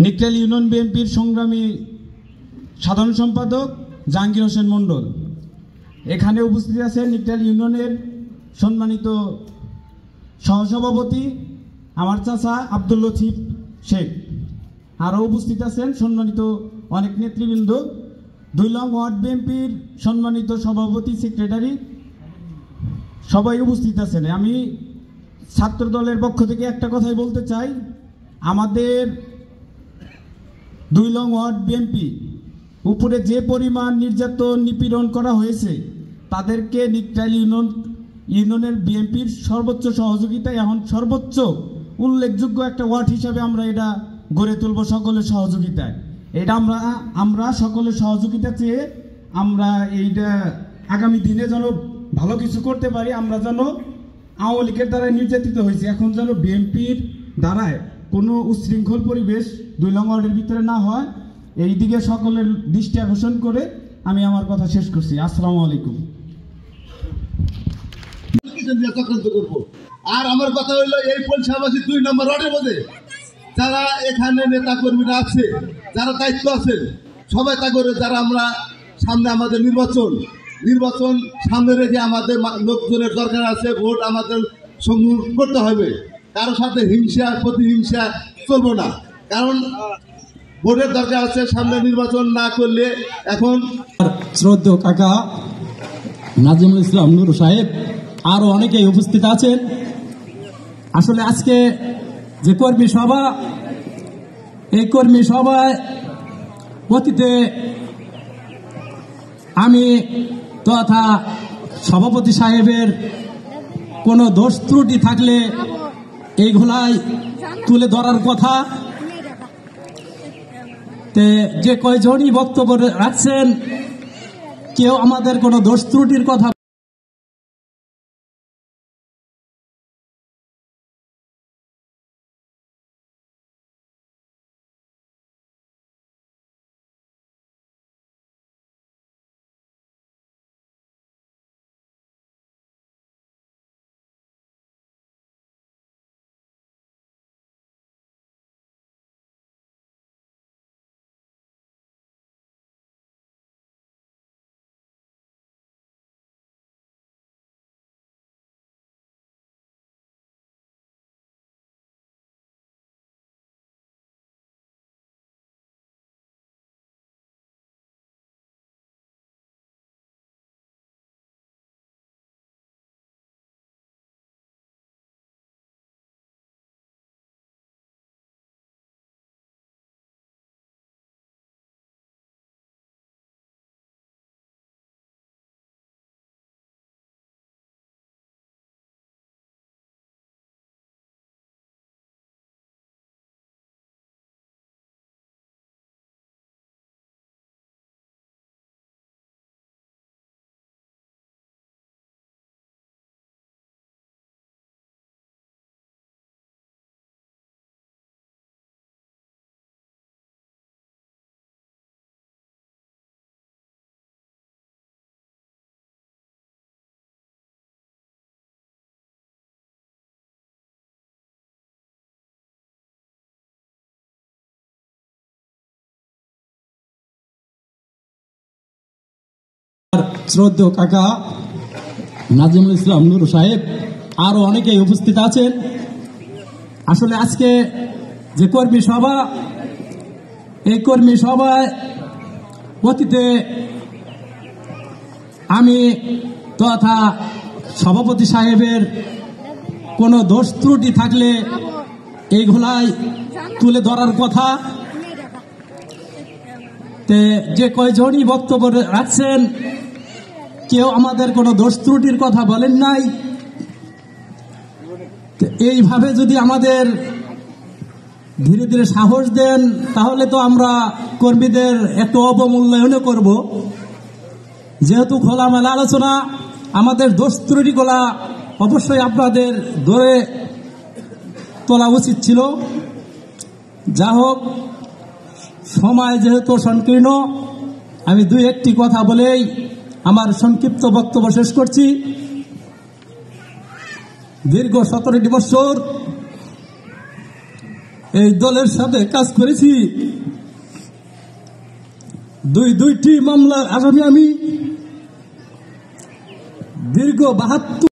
নিকটাইল union বিএনপির সংগ্রামী সাধারণ সম্পাদক জাহাঙ্গীর হোসেন মণ্ডল। এখানে উপস্থিত আছেন নিকটাইল ইউনিয়নের সম্মানিত সহসভাপতি আমার চাচা আব্দুল লতিফ শেখ। আরও উপস্থিত আছেন সম্মানিত অনেক নেতৃবৃন্দ, 2 নং ওয়ার্ড বিএনপির সম্মানিত সভাপতি, সেক্রেটারি, সবাই উপস্থিত আছেন। আমি ছাত্র দলের পক্ষ থেকে একটা কথাই বলতে চাই, আমাদের 2 নং ওয়ার্ড বিএনপি উপরে যে পরিমাণ নির্যাতন নিপীড়ন করা হয়েছে, তাদেরকে নিকটাইল ইউনিয়নের বিএনপির সর্বোচ্চ সহযোগিতায় এখন সর্বোচ্চ উল্লেখযোগ্য একটা ওয়ার্ড হিসাবে আমরা এটা গড়ে তুলব সকলের সহযোগিতায়। এটা আমরা সকলের সহযোগিতা চেয়ে আমরা এইটা আগামী দিনে যেন ভালো কিছু করতে পারি। আমরা যেন আওয়ামী লীগের দ্বারা নির্যাতিত হয়েছি, এখন যেন বিএনপির দ্বারায় কোনো উচ্ছৃঙ্খল পরিবেশ 2 নং ওয়ার্ডের ভিতরে না হয়, এই দিকে সকলের দৃষ্টি আকর্ষণ করে আমি আমার কথা শেষ করছি। আসসালামু আলাইকুম। আর আমার কথা হইলো, এই পলসাবাসী 2 নম্বর ওয়ার্ডের মধ্যে যারা এখানে নেতা কর্মীরা আছে, যারা দায়িত্ব আছেন, সবাই তা করে, যারা আমরা সামনে আমাদের নির্বাচন সামনে রেখে আমাদের লোকজনের দরকার আছে, ভোট আমাদের সংগ্রহ করতে হবে। কারোর সাথে হিংসা প্রতিহিংসা চলবো না, কারণ ভোটের দরকার আছে। সামনে নির্বাচন না করলে এখন শ্রদ্ধেয় কাকা নাজিমুল ইসলাম নূর সাহেব আরো অনেকেই উপস্থিত আছেন। আসলে আজকে যে কর্মী সভা, এই কর্মী সভায় অতীতে আমি তথা সভাপতি সাহেবের কোনো দোষ ত্রুটি থাকলে এইগুলাই তুলে ধরার কথা। যে কয়জনই বক্তব্য রাখছেন, কেউ আমাদের কোনো দোষ ত্রুটির কথা শ্রদ্ধেয় কাকা নাজিমুল ইসলাম নূর সাহেব আরো অনেকেই উপস্থিত আছেন। আসলে আজকে যে কর্মী সভা, এই কর্মী সভায় অতীতে আমি তথা সভাপতি সাহেবের কোনো দোষ ত্রুটি থাকলে এইগুলাই তুলে ধরার কথা। যে কয়জনই বক্তব্য রাখছেন, কেউ আমাদের কোনো দোষ ত্রুটির কথা বলেন নাই। এইভাবে যদি আমাদের ধীরে ধীরে সাহস দেন, তাহলে তো আমরা কর্মীদের একটু অবমূল্যায়নও করব। যেহেতু খোলামেলা আলোচনা, আমাদের দোষ ত্রুটিগুলা অবশ্যই আপনাদের ধরে তোলা উচিত ছিল। যা হোক, সময় যেহেতু সংকীর্ণ, আমি 2-1টি কথা বলেই আমার সংক্ষিপ্ত বক্তব্য শেষ করছি। দীর্ঘ 17টি বছর এই দলের সাথে কাজ করেছি। দুইটি মামলার আসামি আমি। দীর্ঘ ৭২